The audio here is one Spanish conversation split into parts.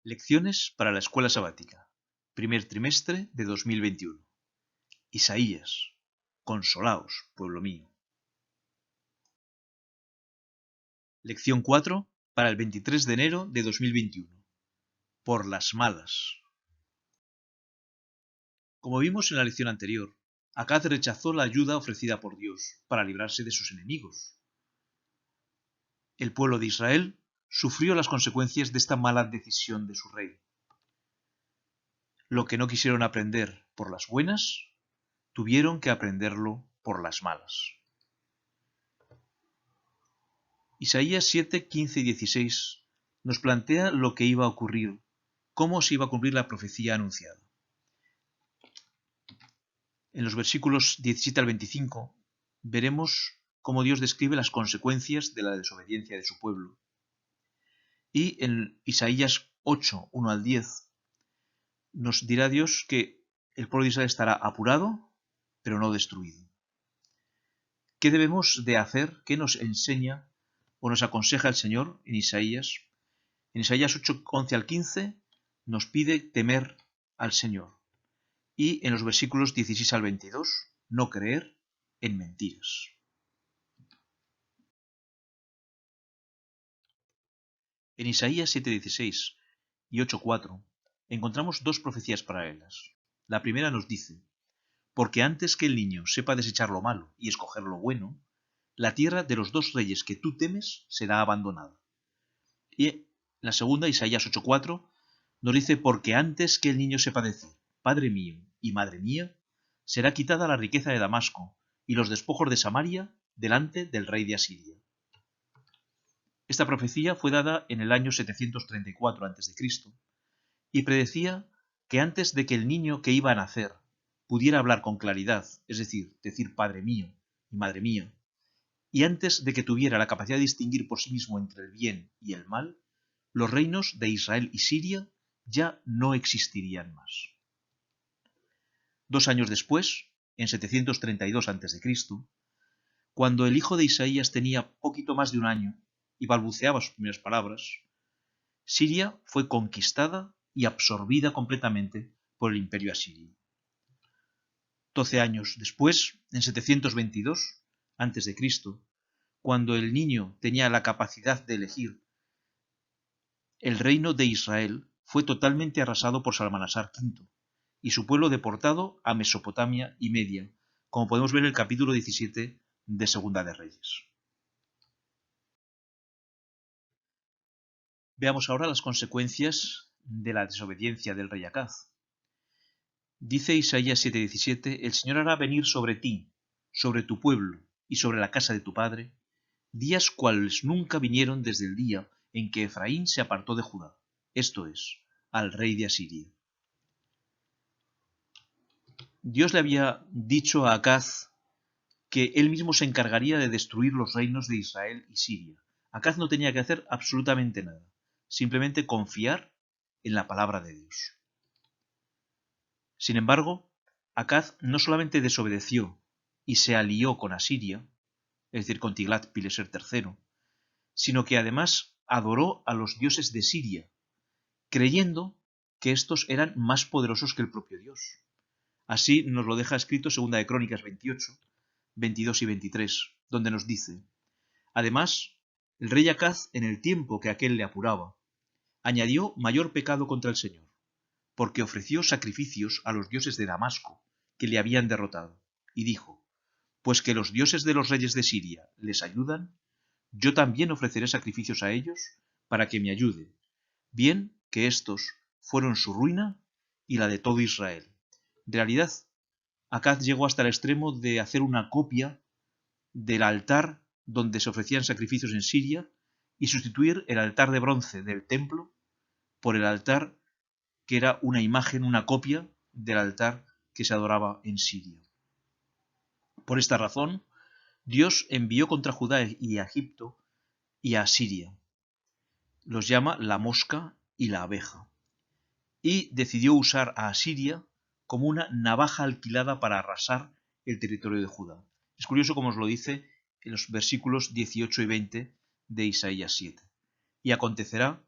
Lecciones para la escuela sabática. Primer trimestre de 2021. Isaías. Consolaos, pueblo mío. Lección 4 para el 23 de enero de 2021. Por las malas. Como vimos en la lección anterior, Acaz rechazó la ayuda ofrecida por Dios para librarse de sus enemigos. El pueblo de Israel sufrió las consecuencias de esta mala decisión de su rey. Lo que no quisieron aprender por las buenas, tuvieron que aprenderlo por las malas. Isaías 7, 15 y 16 nos plantea lo que iba a ocurrir, cómo se iba a cumplir la profecía anunciada. En los versículos 17 al 25 veremos cómo Dios describe las consecuencias de la desobediencia de su pueblo. Y en Isaías 8, 1 al 10 nos dirá Dios que el pueblo de Israel estará apurado, pero no destruido. ¿Qué debemos de hacer? ¿Qué nos enseña o nos aconseja el Señor en Isaías? En Isaías 8, 11 al 15 nos pide temer al Señor. Y en los versículos 16 al 22, no creer en mentiras. En Isaías 7:16 y 8:4 encontramos dos profecías paralelas. La primera nos dice: porque antes que el niño sepa desechar lo malo y escoger lo bueno, la tierra de los dos reyes que tú temes será abandonada. Y la segunda, Isaías 8:4, nos dice: porque antes que el niño sepa decir, Padre mío y Madre mía, será quitada la riqueza de Damasco y los despojos de Samaria delante del rey de Asiria. Esta profecía fue dada en el año 734 a.C. y predecía que antes de que el niño que iba a nacer pudiera hablar con claridad, es decir Padre mío y Madre mía, y antes de que tuviera la capacidad de distinguir por sí mismo entre el bien y el mal, los reinos de Israel y Siria ya no existirían más. 2 años después, en 732 a.C., cuando el hijo de Isaías tenía poquito más de un año y balbuceaba sus primeras palabras, Siria fue conquistada y absorbida completamente por el imperio asirio. 12 años después, en 722 a.C., cuando el niño tenía la capacidad de elegir, el reino de Israel fue totalmente arrasado por Salmanasar V y su pueblo deportado a Mesopotamia y Media, como podemos ver en el capítulo 17 de Segunda de Reyes. Veamos ahora las consecuencias de la desobediencia del rey Acaz. Dice Isaías 7:17: el Señor hará venir sobre ti, sobre tu pueblo y sobre la casa de tu padre, días cuales nunca vinieron desde el día en que Efraín se apartó de Judá, esto es, al rey de Asiria. Dios le había dicho a Acaz que él mismo se encargaría de destruir los reinos de Israel y Siria. Acaz no tenía que hacer absolutamente nada, simplemente confiar en la palabra de Dios. Sin embargo, Acaz no solamente desobedeció y se alió con Asiria, es decir, con Tiglat-Pileser III, sino que además adoró a los dioses de Siria, creyendo que estos eran más poderosos que el propio Dios. Así nos lo deja escrito 2 de Crónicas 28, 22 y 23, donde nos dice: además, el rey Acaz, en el tiempo que aquél le apuraba, añadió mayor pecado contra el Señor, porque ofreció sacrificios a los dioses de Damasco, que le habían derrotado, y dijo: pues que los dioses de los reyes de Siria les ayudan, yo también ofreceré sacrificios a ellos para que me ayuden, bien que estos fueron su ruina y la de todo Israel. En realidad, Acaz llegó hasta el extremo de hacer una copia del altar donde se ofrecían sacrificios en Siria y sustituir el altar de bronce del templo por el altar que era una imagen, una copia del altar que se adoraba en Siria. Por esta razón, Dios envió contra Judá y a Egipto y a Asiria. Los llama la mosca y la abeja. Y decidió usar a Asiria como una navaja alquilada para arrasar el territorio de Judá. Es curioso como os lo dice en los versículos 18 y 20 de Isaías 7. Y acontecerá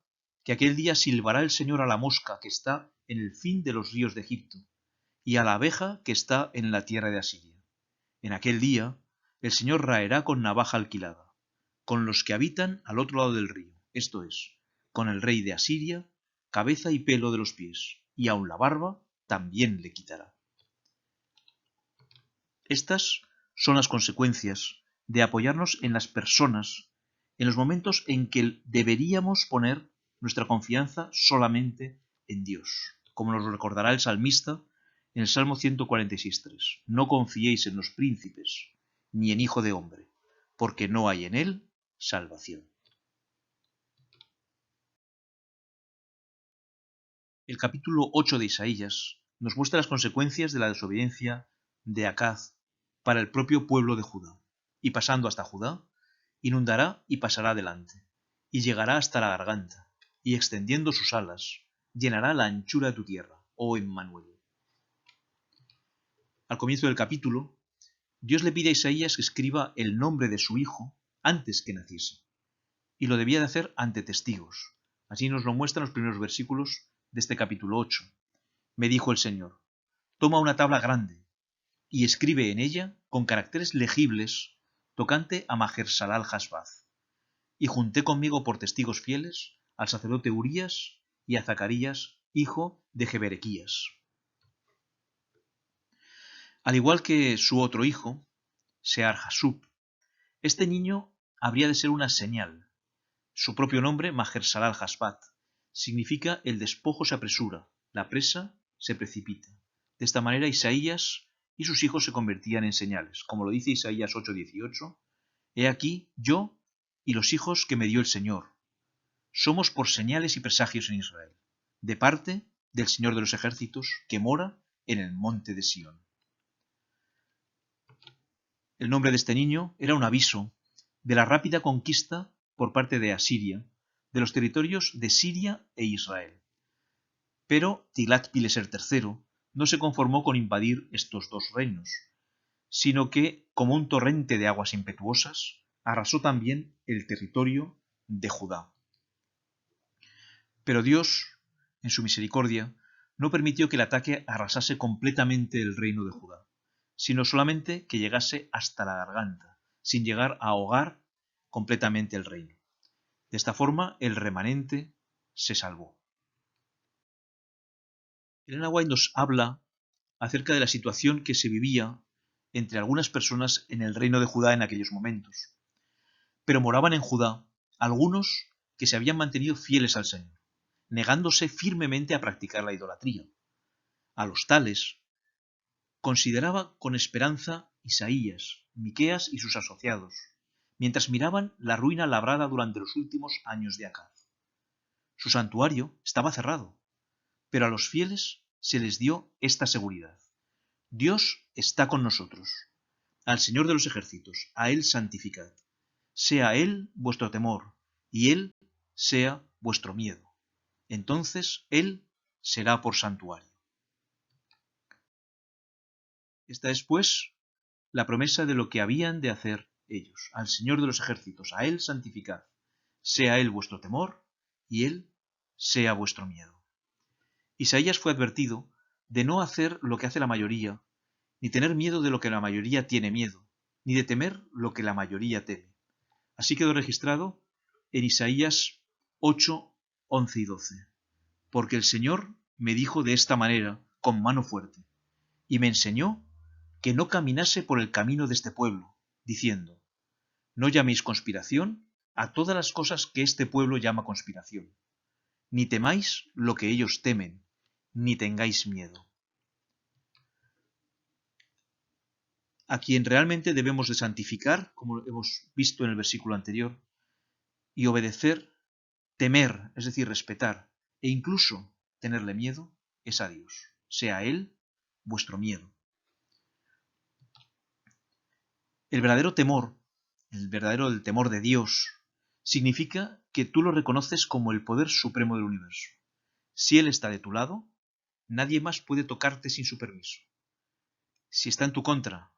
que aquel día silbará el Señor a la mosca que está en el fin de los ríos de Egipto, y a la abeja que está en la tierra de Asiria. En aquel día el Señor raerá con navaja alquilada, con los que habitan al otro lado del río, esto es, con el rey de Asiria, cabeza y pelo de los pies, y aun la barba también le quitará. Estas son las consecuencias de apoyarnos en las personas en los momentos en que deberíamos poner nuestra confianza solamente en Dios, como nos lo recordará el salmista en el Salmo 146:3. No confiéis en los príncipes, ni en hijo de hombre, porque no hay en él salvación. El capítulo 8 de Isaías nos muestra las consecuencias de la desobediencia de Acaz para el propio pueblo de Judá, y pasando hasta Judá, inundará y pasará adelante, y llegará hasta la garganta, y extendiendo sus alas, llenará la anchura de tu tierra, oh Emmanuel. Al comienzo del capítulo, Dios le pide a Isaías que escriba el nombre de su hijo antes que naciese, y lo debía de hacer ante testigos. Así nos lo muestran los primeros versículos de este capítulo 8. Me dijo el Señor, toma una tabla grande y escribe en ella con caracteres legibles tocante a Maher-Shalal Hashbaz. Y junté conmigo por testigos fieles al sacerdote Urías y a Zacarías, hijo de Jeberequías. Al igual que su otro hijo, Sear-Jasub, este niño habría de ser una señal. Su propio nombre, Maher-Shalal Hashbaz, significa el despojo se apresura, la presa se precipita. De esta manera Isaías y sus hijos se convertían en señales. Como lo dice Isaías 8:18, he aquí yo y los hijos que me dio el Señor. Somos por señales y presagios en Israel, de parte del Señor de los ejércitos, que mora en el monte de Sión. El nombre de este niño era un aviso de la rápida conquista por parte de Asiria de los territorios de Siria e Israel. Pero Tiglat-Pileser III no se conformó con invadir estos dos reinos, sino que, como un torrente de aguas impetuosas, arrasó también el territorio de Judá. Pero Dios, en su misericordia, no permitió que el ataque arrasase completamente el reino de Judá, sino solamente que llegase hasta la garganta, sin llegar a ahogar completamente el reino. De esta forma, el remanente se salvó. Elena White nos habla acerca de la situación que se vivía entre algunas personas en el reino de Judá en aquellos momentos. Pero moraban en Judá algunos que se habían mantenido fieles al Señor, negándose firmemente a practicar la idolatría. A los tales consideraba con esperanza Isaías, Miqueas y sus asociados, mientras miraban la ruina labrada durante los últimos años de Acaz. Su santuario estaba cerrado, pero a los fieles se les dio esta seguridad. Dios está con nosotros. Al Señor de los ejércitos, a Él santificad. Sea Él vuestro temor, y Él sea vuestro miedo. Entonces Él será por santuario. Esta es, pues, la promesa de lo que habían de hacer ellos. Al Señor de los ejércitos, a Él santificad. Sea Él vuestro temor, y Él sea vuestro miedo. Isaías fue advertido de no hacer lo que hace la mayoría, ni tener miedo de lo que la mayoría tiene miedo, ni de temer lo que la mayoría teme. Así quedó registrado en Isaías 8, 11 y 12. Porque el Señor me dijo de esta manera, con mano fuerte, y me enseñó que no caminase por el camino de este pueblo, diciendo, no llaméis conspiración a todas las cosas que este pueblo llama conspiración, ni temáis lo que ellos temen, ni tengáis miedo. A quien realmente debemos de santificar, como hemos visto en el versículo anterior, y obedecer, temer, es decir, respetar, e incluso tenerle miedo, es a Dios. Sea Él vuestro miedo. El verdadero temor, el temor de Dios, significa que tú lo reconoces como el poder supremo del universo. Si Él está de tu lado, nadie más puede tocarte sin su permiso. Si está en tu contra,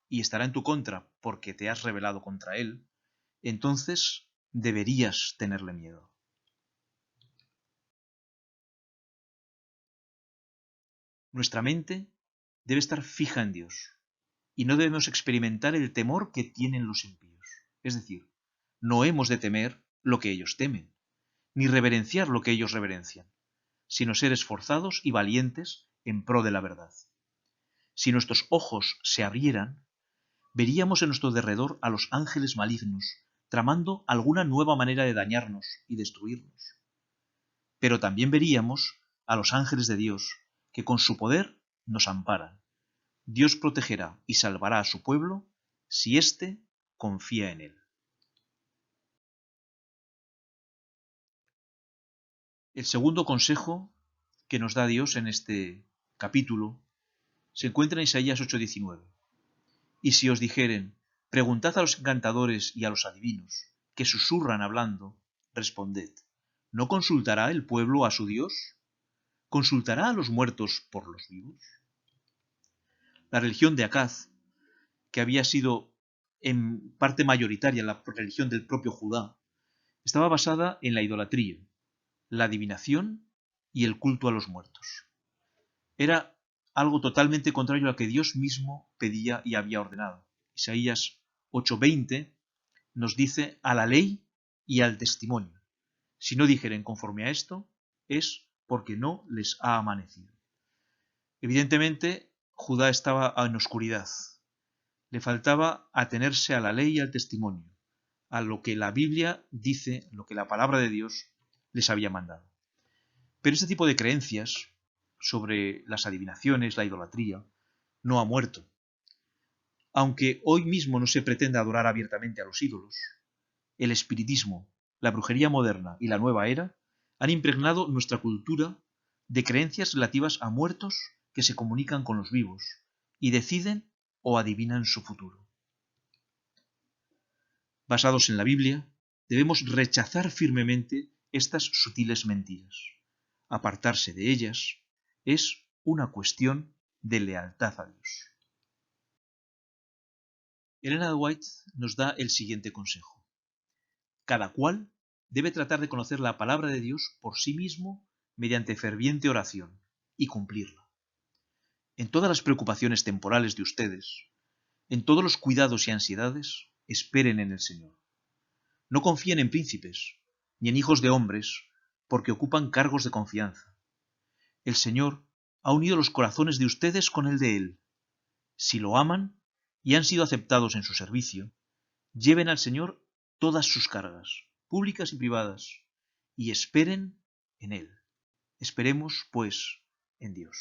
y estará en tu contra porque te has rebelado contra Él, entonces deberías tenerle miedo. Nuestra mente debe estar fija en Dios y no debemos experimentar el temor que tienen los impíos. Es decir, no hemos de temer lo que ellos temen, ni reverenciar lo que ellos reverencian, sino ser esforzados y valientes en pro de la verdad. Si nuestros ojos se abrieran, veríamos en nuestro derredor a los ángeles malignos tramando alguna nueva manera de dañarnos y destruirnos. Pero también veríamos a los ángeles de Dios, que con su poder nos amparan. Dios protegerá y salvará a su pueblo si éste confía en él. El segundo consejo que nos da Dios en este capítulo se encuentra en Isaías 8:19. Y si os dijeren, preguntad a los encantadores y a los adivinos, que susurran hablando, responded, ¿no consultará el pueblo a su Dios? ¿Consultará a los muertos por los vivos? La religión de Acaz, que había sido en parte mayoritaria la religión del propio Judá, estaba basada en la idolatría, la adivinación y el culto a los muertos. Era algo totalmente contrario a lo que Dios mismo pedía y había ordenado. Isaías 8:20 nos dice a la ley y al testimonio. Si no dijeren conforme a esto, es porque no les ha amanecido. Evidentemente, Judá estaba en oscuridad. Le faltaba atenerse a la ley y al testimonio, a lo que la Biblia dice, lo que la palabra de Dios les había mandado. Pero este tipo de creencias sobre las adivinaciones, la idolatría, no ha muerto. Aunque hoy mismo no se pretende adorar abiertamente a los ídolos, el espiritismo, la brujería moderna y la nueva era han impregnado nuestra cultura de creencias relativas a muertos que se comunican con los vivos y deciden o adivinan su futuro. Basados en la Biblia, debemos rechazar firmemente estas sutiles mentiras. Apartarse de ellas es una cuestión de lealtad a Dios. Elena White nos da el siguiente consejo. Cada cual debe tratar de conocer la palabra de Dios por sí mismo mediante ferviente oración y cumplirla. En todas las preocupaciones temporales de ustedes, en todos los cuidados y ansiedades, esperen en el Señor. No confíen en príncipes, ni en hijos de hombres, porque ocupan cargos de confianza. El Señor ha unido los corazones de ustedes con el de Él. Si lo aman y han sido aceptados en su servicio, lleven al Señor todas sus cargas, públicas y privadas, y esperen en Él. Esperemos, pues, en Dios.